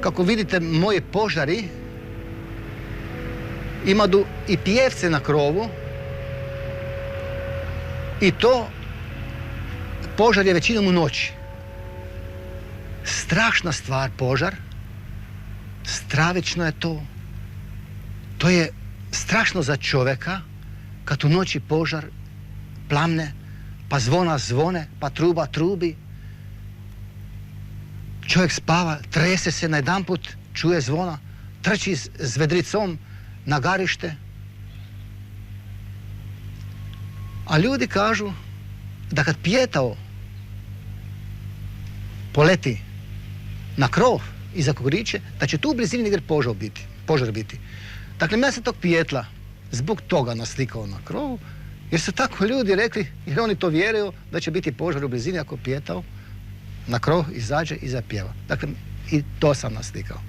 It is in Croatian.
kako vidite, moji požari imaju i pjevce na krovu i to požar je većinom u noći. Strašna stvar požar, stravično je to. To je strašno za čovjeka kad u noći požar plamne, pa zvona zvone, pa truba trubi. Čovjek spava, trese se najedanput, čuje zvona, trči s vedricom na garište. A ljudi kažu da kad pijetao poleti na krov iza kukuriće, da će tu u blizini negdje požar biti. Dakle, ja sam tog pijetla zbog toga naslikao na krovu, jer su tako ljudi rekli, jer oni to vjeruju da će biti požar u blizini ako pijetao na krov izađe i zapjeva. Dakle, i to sam naslikao.